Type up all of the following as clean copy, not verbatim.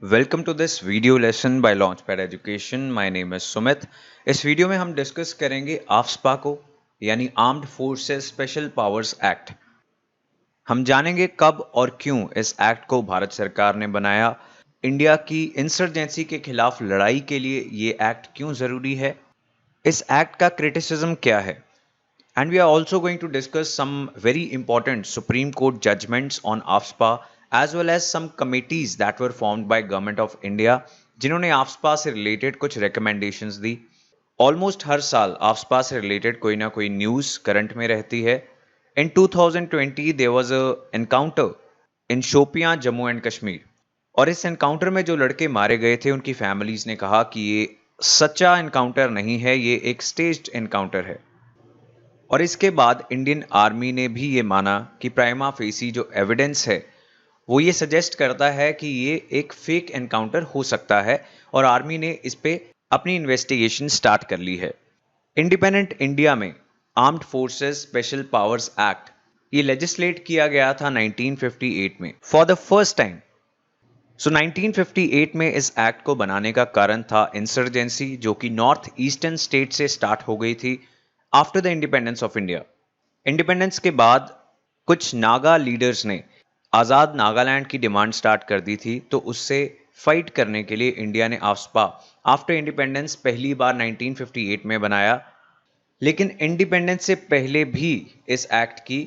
Welcome to this video lesson by Launchpad Education. My name is Sumit. इस video में हम discuss करेंगे AFSPA को यानी Armed Forces Special Powers Act. हम जानेंगे कब और क्यों इस एक्ट को भारत सरकार ने बनाया, इंडिया की इंसर्जेंसी के खिलाफ लड़ाई के लिए ये एक्ट क्यों जरूरी है, इस एक्ट का क्रिटिसिज्म क्या है, and we are also going to discuss some very important Supreme Court judgments on AFSPA as well as some committees that were formed by Government of India जिन्होंने AFSPA से related कुछ recommendations दी। Almost हर साल AFSPA से related कोई ना कोई news current में रहती है। इन 2020 there was a encounter in Shopian Jammu and Kashmir, और इस एनकाउंटर में जो लड़के मारे गए थे उनकी फैमिलीज ने कहा कि ये सच्चा एनकाउंटर नहीं है, ये एक स्टेज्ड एनकाउंटर है। और इसके बाद इंडियन आर्मी ने भी ये माना कि प्राइमा फेसी जो एविडेंस है वो ये सजेस्ट करता है कि ये एक फेक एनकाउंटर हो सकता है, और आर्मी ने इस पे अपनी इन्वेस्टिगेशन स्टार्ट कर ली है। इंडिपेंडेंट इंडिया में armed Forces Special Powers act ये लेजिस्लेट किया गया था 1958 में फॉर द फर्स्ट टाइम। सो 1958 में इस एक्ट को बनाने का कारण था इंसर्जेंसी जो कि नॉर्थ ईस्टर्न स्टेट से स्टार्ट हो गई थी after the independence of India. Independence के बाद कुछ नागा लीडर्स ने आज़ाद नागालैंड की डिमांड स्टार्ट कर दी थी, तो उससे फाइट करने के लिए इंडिया ने आफ्सपा आफ्टर इंडिपेंडेंस पहली बार 1958 में बनाया। लेकिन इंडिपेंडेंस से पहले भी इस एक्ट की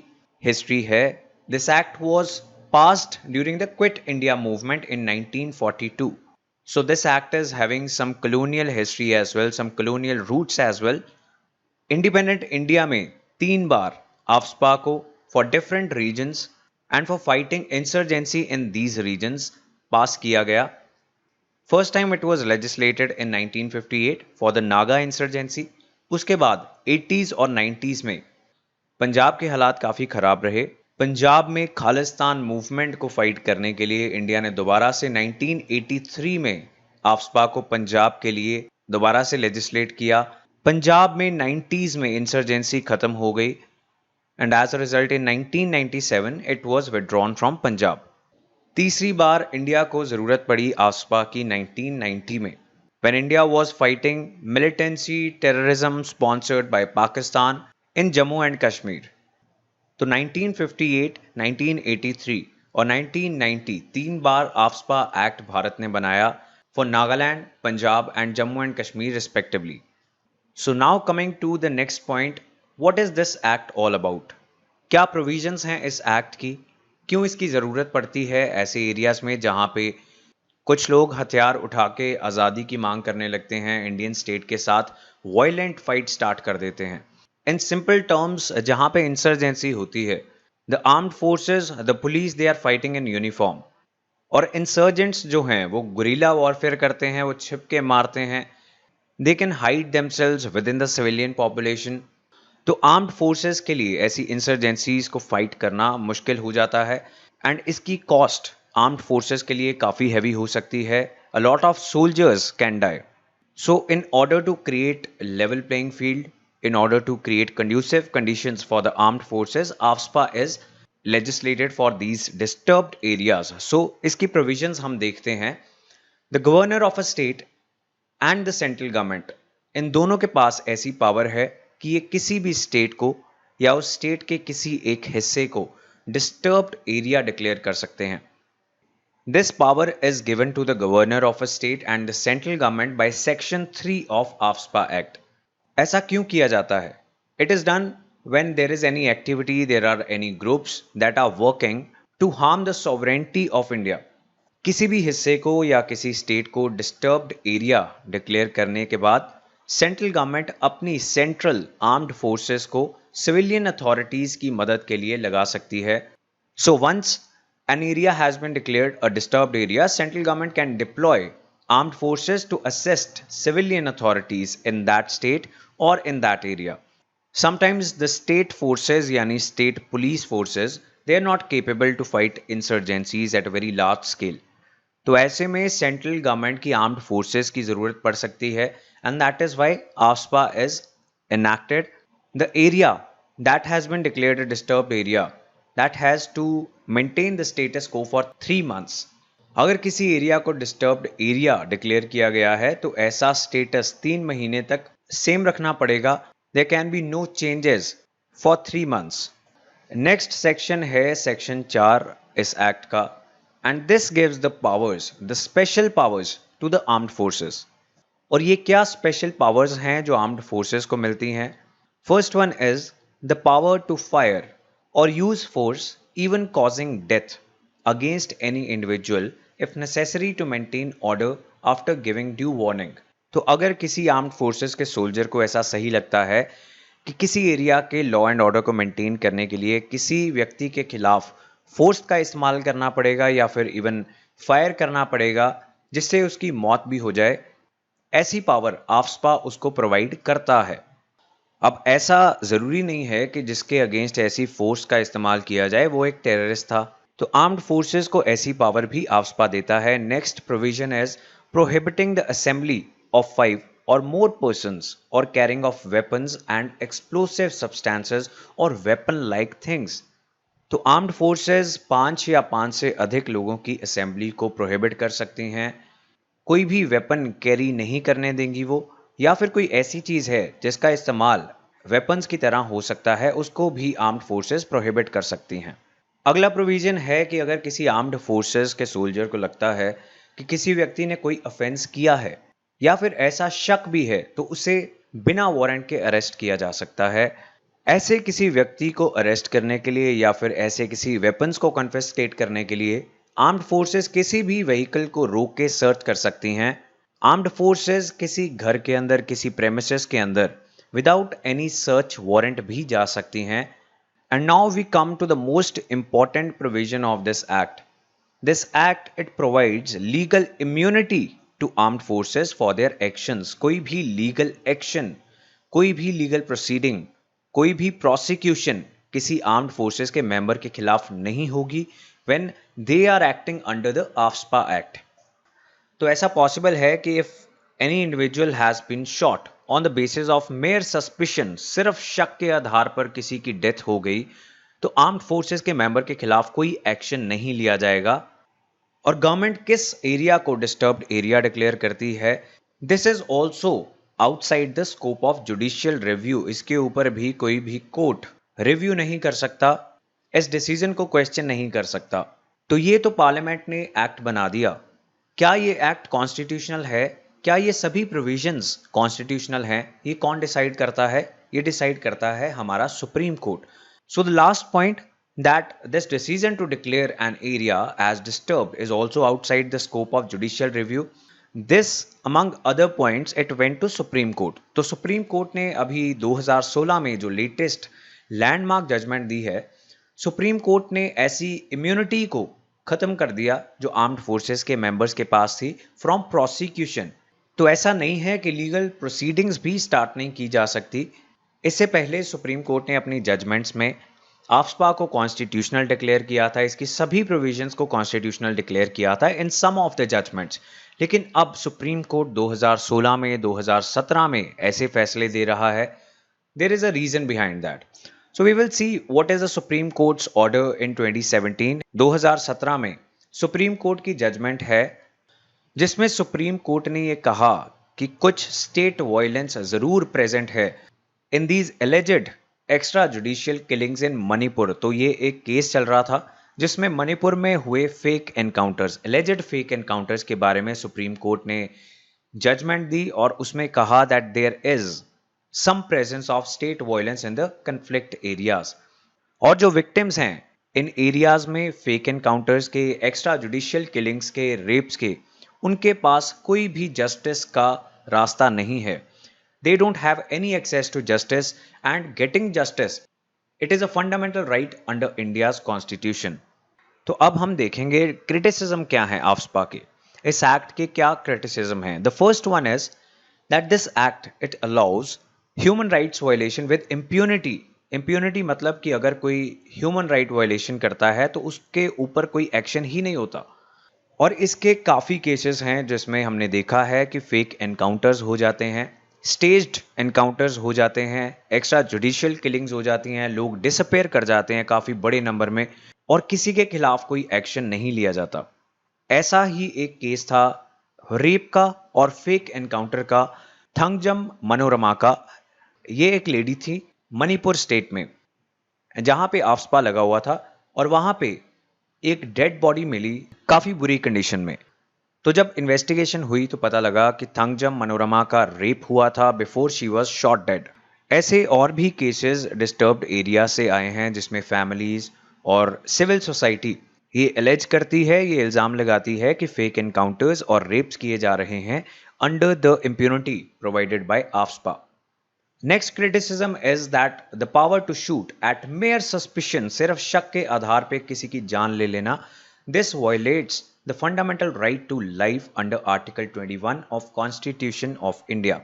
हिस्ट्री है। This act was passed during the Quit India movement in 1942. So this act is having some colonial history as well, some colonial roots as well. Independent India में 3 बार आफ्सपा को for different reasons and for fighting insurgency in these regions pass किया गया। First time it was legislated in 1958 for the Naga insurgency. उसके बाद 80s और 90s में पंजाब के हालात काफ़ी ख़राब रहे। पंजाब में खालिस्तान मूवमेंट को फाइट करने के लिए इंडिया ने दोबारा से 1983 में आफ्सपा को पंजाब के लिए दोबारा से लेजिस्लेट किया। पंजाब में 90s में इंसर्जेंसी खत्म हो गई and as a result in 1997 it was withdrawn from Punjab. तीसरी बार इंडिया को ज़रूरत पड़ी आफ्सपा की 1990 में when India was fighting militancy terrorism sponsored by Pakistan in Jammu and Kashmir। तो 1958, 1983 और 1990 3 बार आफ्सपा एक्ट भारत ने बनाया for Nagaland, Punjab and Jammu and Kashmir respectively. So now coming to the next point, what is this act all about? क्या provisions हैं इस act की, क्यों इसकी ज़रूरत पड़ती है ऐसे एरियाज में जहां पे कुछ लोग हथियार उठा के आज़ादी की मांग करने लगते हैं, इंडियन स्टेट के साथ वायलेंट फाइट स्टार्ट कर देते हैं। इन सिंपल टर्म्स, जहां पे इंसर्जेंसी होती है, the armed forces, the police, they are fighting in uniform, और इंसर्जेंट्स जो हैं वो गुरिल्ला वॉरफेयर करते हैं, वो छिप के मारते हैं, they can hide themselves with in the civilian population. तो आर्म्ड फोर्सेस के लिए ऐसी इंसर्जेंसीज को फाइट करना मुश्किल हो जाता है एंड इसकी कॉस्ट आर्म्ड फोर्सेस के लिए काफ़ी हैवी हो सकती है। A lot of soldiers can die. So, in order to create a level playing field, in order to create conducive conditions for the armed forces, AFSPA is legislated for these disturbed areas. So, इसकी provisions हम देखते हैं। The governor of a state and the central government, इन दोनों के पास ऐसी power है कि ये किसी भी स्टेट को या उस स्टेट के किसी एक हिस्से को डिस्टर्ब्ड एरिया डिक्लेयर कर सकते हैं। This power is given to the governor of a state and the central government by Section 3 of AFSPA Act. ऐसा क्यों किया जाता है? It is done when there is any activity, there are any groups that are working to harm the sovereignty of India. किसी भी हिस्से को या किसी स्टेट को डिस्टर्ब्ड एरिया डिक्लेयर करने के बाद सेंट्रल गवर्नमेंट अपनी सेंट्रल आर्म्ड फोर्सेस को सिविलियन अथॉरिटीज की मदद के लिए लगा सकती है। So once an area has been declared a disturbed area, central government can deploy armed forces to assist civilian authorities in that state or in that area. Sometimes the state forces yani state police forces, they are not capable to fight insurgencies at a very large scale. तो ऐसे में central government की armed forces की जरूरत पड़ सकती है and that is why AFSPA is enacted. The area that has been declared a disturbed area that has to maintain the status quo for 3 months. अगर किसी एरिया को डिस्टर्ब्ड एरिया डिक्लेयर किया गया है तो ऐसा स्टेटस 3 महीने तक सेम रखना पड़ेगा। There can be no changes for 3 months. Next section है सेक्शन 4 इस एक्ट का, and this gives the powers, the special powers to the armed forces. और ये क्या स्पेशल पावर्स हैं जो आर्म्ड फोर्सेस को मिलती हैं? First one is the power to fire और use force even causing death against any individual if necessary to maintain order after giving due warning. तो अगर किसी आर्म्ड फोर्सेस के सोल्जर को ऐसा सही लगता है कि किसी एरिया के लॉ एंड ऑर्डर को मेंटेन करने के लिए किसी व्यक्ति के खिलाफ फोर्स का इस्तेमाल करना पड़ेगा या फिर इवन फायर करना पड़ेगा जिससे उसकी मौत भी हो जाए, ऐसी पावर आफ्स्पा उसको प्रोवाइड करता है। अब ऐसा जरूरी नहीं है कि जिसके अगेंस्ट ऐसी फोर्स का इस्तेमाल किया जाए वो एक टेररिस्ट था, तो आर्म्ड फोर्सेस को ऐसी पावर भी आफ्स्पा देता है। Next provision is prohibiting the assembly of 5 or more persons or carrying of weapons and explosive substances or weapon like things। तो आर्म्ड फोर्सेस 5 या 5 से अधिक लोगों की असेंबली को प्रोहिबिट कर सकती हैं, कोई भी वेपन कैरी नहीं करने देंगी वो, या फिर कोई ऐसी चीज है जिसका इस्तेमाल वेपन्स की तरह हो सकता है उसको भी आर्म्ड फोर्सेस प्रोहिबिट कर सकती हैं। अगला प्रोविजन है कि अगर किसी आर्म्ड फोर्सेस के सोल्जर को लगता है कि किसी व्यक्ति ने कोई ऑफेंस किया है या फिर ऐसा शक भी है तो उसे बिना वारंट के अरेस्ट किया जा सकता है। ऐसे किसी व्यक्ति को अरेस्ट करने के लिए या फिर ऐसे किसी वेपन्स को कन्फिस्केट करने के लिए आर्म्ड फोर्सेस किसी भी व्हीकल को रोक के सर्च कर सकती हैं। आर्म्ड फोर्सेस किसी घर के अंदर, किसी प्रेमिसेस के अंदर विदाउट एनी सर्च वारंट भी जा सकती हैं। And now we come to the most important provision of this act. This act it provides legal immunity to armed forces for their actions. कोई भी लीगल एक्शन, कोई भी लीगल प्रोसीडिंग, कोई भी प्रोसिक्यूशन किसी आर्म्ड फोर्सेस के member के खिलाफ नहीं होगी when they are acting under the AFSPA act. तो ऐसा पॉसिबल है कि if any individual has been shot on the basis of mere suspicion, सिर्फ शक के आधार पर किसी की डेथ हो गई, तो आर्म्ड फोर्सेस के मेंबर के खिलाफ कोई एक्शन नहीं लिया जाएगा। और गवर्नमेंट किस एरिया को डिस्टर्ब्ड एरिया डिक्लेयर करती है, this is also outside the scope of judicial review. इसके ऊपर भी कोई भी कोर्ट रिव्यू नहीं कर सकता, इस डिसीजन को क्वेश्चन नहीं कर सकता। तो ये तो पार्लियामेंट ने एक्ट बना दिया, क्या ये एक्ट कॉन्स्टिट्यूशनल है? क्या ये सभी प्रोविजंस कॉन्स्टिट्यूशनल हैं? ये कौन डिसाइड करता है? ये डिसाइड करता है हमारा supreme court. So the last point, that this decision to declare an area as disturbed is also outside the scope of judicial review. This among other points it went to Supreme Court। तो supreme Court ने अभी 2016 में जो latest landmark judgement दी है, supreme Court ने ऐसी immunity को खत्म कर दिया जो आर्म्ड फोर्सेस के मेंबर्स के पास थी फ्रॉम प्रोसिक्यूशन। तो ऐसा नहीं है कि लीगल प्रोसीडिंग्स भी स्टार्ट नहीं की जा सकती। इससे पहले सुप्रीम कोर्ट ने अपनी जजमेंट्स में आफ्स्पा को कॉन्स्टिट्यूशनल डिक्लेयर किया था, इसकी सभी प्रोविजंस को कॉन्स्टिट्यूशनल डिक्लेयर किया था इन सम ऑफ द जजमेंट्स। लेकिन अब सुप्रीम कोर्ट 2016 में, 2017 में ऐसे फैसले दे रहा है। There is a reason behind that. So we will see what is the Supreme Court's order in 2017। 2017 में सुप्रीम कोर्ट की जजमेंट है जिसमें सुप्रीम कोर्ट ने यह कहा कि कुछ स्टेट वायलेंस जरूर प्रेजेंट है in these alleged extra judicial killings in Manipur. तो ये एक केस चल रहा था जिसमें मणिपुर में हुए fake encounters, alleged fake encounters के बारे में सुप्रीम कोर्ट ने जजमेंट दी और उसमें कहा that there is some presence of state violence in the conflict areas. और जो विक्टिम्स हैं इन एरियाज में फेक एनकाउंटर्स के, एक्स्ट्रा जुडिशियल किलिंग्स के, रेप्स के, उनके पास कोई भी जस्टिस का रास्ता नहीं है। They don't have any access to justice, and getting justice, it is a fundamental right under India's constitution। तो अब हम देखेंगे क्रिटिसिज्म क्या है आफ्स्पा के, इस एक्ट के क्या क्रिटिसिज्म है। The first one is that this act it allows human rights violation with impunity. Impunity मतलब कि अगर कोई ह्यूमन राइट वायलेशन करता है तो उसके ऊपर कोई एक्शन ही नहीं होता। और इसके काफ़ी केसेस हैं जिसमें हमने देखा है कि फेक एनकाउंटर्स हो जाते हैं, स्टेज्ड एनकाउंटर्स हो जाते हैं, एक्स्ट्रा जुडिशियल किलिंग्स हो जाती हैं, लोग डिसअपेयर कर जाते हैं काफ़ी बड़े नंबर में और किसी के खिलाफ कोई एक्शन नहीं लिया जाता। ऐसा ही एक केस था रेप का और फेक एनकाउंटर का, थंगजम मनोरमा का। ये एक लेडी थी मणिपुर स्टेट में, जहां पे आफ्सपा लगा हुआ था, और वहां पे एक डेड बॉडी मिली काफी बुरी कंडीशन में। तो जब इन्वेस्टिगेशन हुई तो पता लगा कि थंगजम मनोरमा का रेप हुआ था before she was shot dead. ऐसे और भी केसेस डिस्टर्ब्ड एरिया से आए हैं जिसमें फैमिलीज और सिविल सोसाइटी ये एलेज करती है, ये इल्जाम लगाती है कि फेक एनकाउंटर्स और रेप्स किए जा रहे हैं under the impunity provided by AFSPA. Next criticism is that the power to shoot at mere suspicion, सिर्फ शक के आधार पे किसी की जान ले लेना, this violates the fundamental right to life under article 21 of Constitution of India.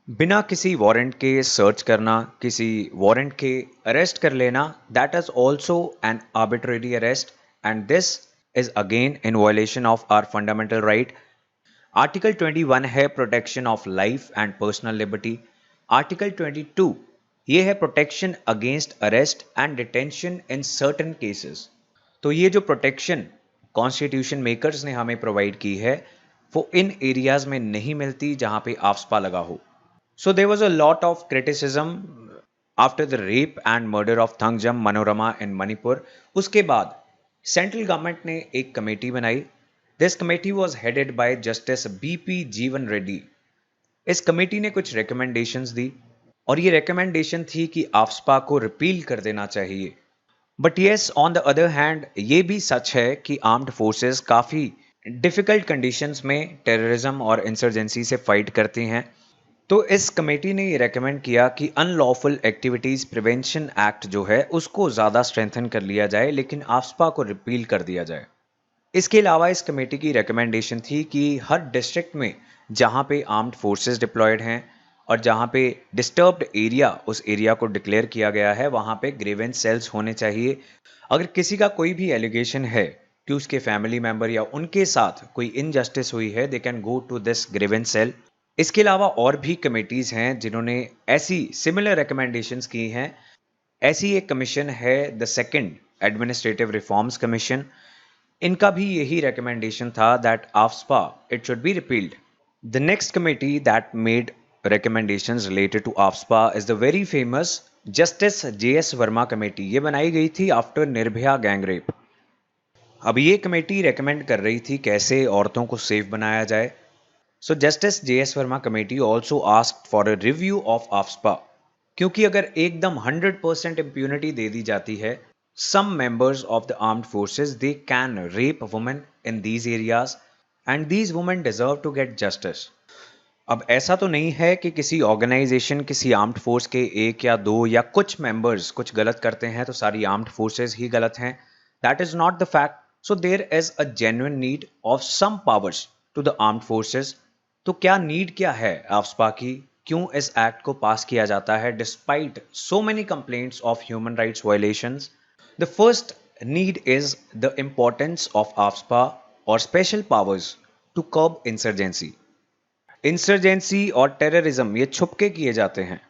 बिना किसी वारंट के सर्च करना, किसी वारंट के अरेस्ट कर लेना, that is also an arbitrary arrest, and this is again in violation of our fundamental right. Article 21 है protection of life and personal liberty. Article 22 ये है protection against arrest and detention in certain cases. तो ये जो protection constitution makers ने हमें provide की है वो इन एरियाज में नहीं मिलती जहां पे आफ्सपा लगा हो। So there was a lot of criticism after the rape and murder of Thangjam Manorama in Manipur. उसके बाद सेंट्रल गवर्नमेंट ने एक कमेटी बनाई। This committee was headed by justice BP Jeevan Reddy. इस कमेटी ने कुछ रिकमेंडेशंस दी और ये रिकमेंडेशन थी कि आफ्सपा को रिपील कर देना चाहिए। But yes, on the other hand ये भी सच है कि आर्म्ड फोर्सेस काफ़ी डिफ़िकल्ट कंडीशंस में टेररिज्म और इंसर्जेंसी से फाइट करती हैं। तो इस कमेटी ने ये रेकमेंड किया कि अनलॉफुल एक्टिविटीज़ प्रिवेंशन एक्ट जो है उसको ज़्यादा स्ट्रेंथन कर लिया जाए, लेकिन आफ्सपा को रिपील कर दिया जाए। इसके अलावा इस कमेटी की रिकमेंडेशन थी कि हर डिस्ट्रिक्ट में जहाँ पे आर्म्ड फोर्सेस डिप्लॉयड हैं और जहाँ पे डिस्टर्ब्ड एरिया उस एरिया को डिक्लेयर किया गया है वहाँ पे ग्रीवेंस सेल्स होने चाहिए। अगर किसी का कोई भी एलिगेशन है कि उसके फैमिली मेंबर या उनके साथ कोई इनजस्टिस हुई है, they can go to this grievance cell. इसके अलावा और भी कमेटीज हैं जिन्होंने ऐसी सिमिलर रिकमेंडेशंस की हैं। ऐसी एक कमीशन है the second administrative reforms commission. इनका भी यही recommendation था that AFSPA it should be repealed. The next committee that made recommendations related to AFSPA is the very famous Justice J.S. Verma committee. ये बनाई गई थी after निर्भया गैंग रेप। अब ये कमेटी रेकमेंड कर रही थी कैसे औरतों को सेफ बनाया जाए। So justice J.S. Verma committee also asked for a review of AFSPA, क्योंकि अगर एकदम 100% इम्प्यूनिटी दे दी जाती है, some members of the armed forces they can rape women in these areas and these women deserve to get justice. अब ऐसा तो नहीं है कि किसी ऑर्गेनाइजेशन किसी आर्म्ड फोर्स के एक या दो या कुछ मेंबर्स कुछ गलत करते हैं तो सारी आर्म्ड फोर्सेस ही गलत हैं। That is not the fact. So there is a genuine need of some powers to the armed forces. तो क्या नीड क्या है आफ्सपा की, क्यों इस एक्ट को पास किया जाता है despite so many complaints of human rights violations? The first need is the importance of AFSPA or special powers to curb insurgency. Insurgency और terrorism ये छुपके किए जाते हैं।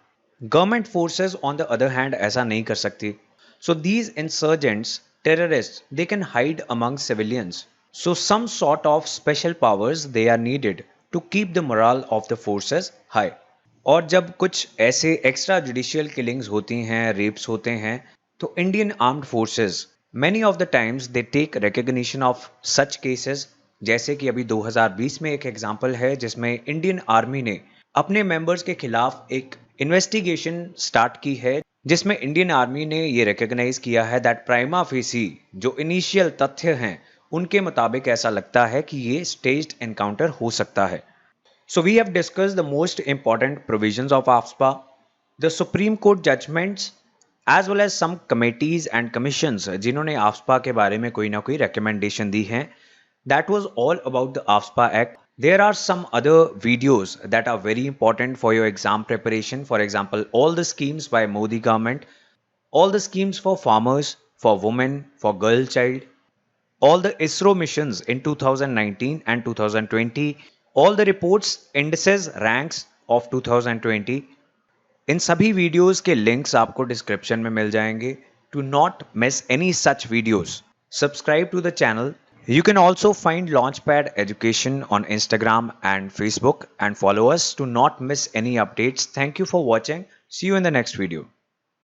Government forces on the other hand ऐसा नहीं कर सकती। So these insurgents, terrorists, they can hide among civilians. So some sort of special powers they are needed to keep the morale of the forces high. और जब कुछ ऐसे extra judicial killings होती हैं, रेप्स होते हैं, तो Indian armed forces many of the times they take recognition of such cases. जैसे कि अभी 2020 में एक एग्जांपल है जिसमें इंडियन आर्मी ने अपने मेंबर्स के खिलाफ एक इन्वेस्टिगेशन स्टार्ट की है, जिसमें इंडियन आर्मी ने ये रिकग्नाइज किया है दैट प्राइमा फेसी जो इनिशियल तथ्य हैं उनके मुताबिक ऐसा लगता है कि ये स्टेज्ड एनकाउंटर हो सकता है। So we have discussed the most important provisions of AFSPA, the Supreme Court judgements as well as some committees and commissions जिन्होंने आफ्सपा के बारे में कोई ना कोई recommendation दी हैं। That was all about the AFSPA Act. There are some other videos that are very important for your exam preparation. For example, all the schemes by Modi government, all the schemes for farmers, for women, for girl child, all the ISRO missions in 2019 and 2020, all the reports, indices, ranks of 2020. इन सभी videos के links आपको description में मिल जाएंगे। To not miss any such videos, subscribe to the channel You can also find Launchpad Education on Instagram and Facebook and follow us to not miss any updates. Thank you for watching. See you in the next video.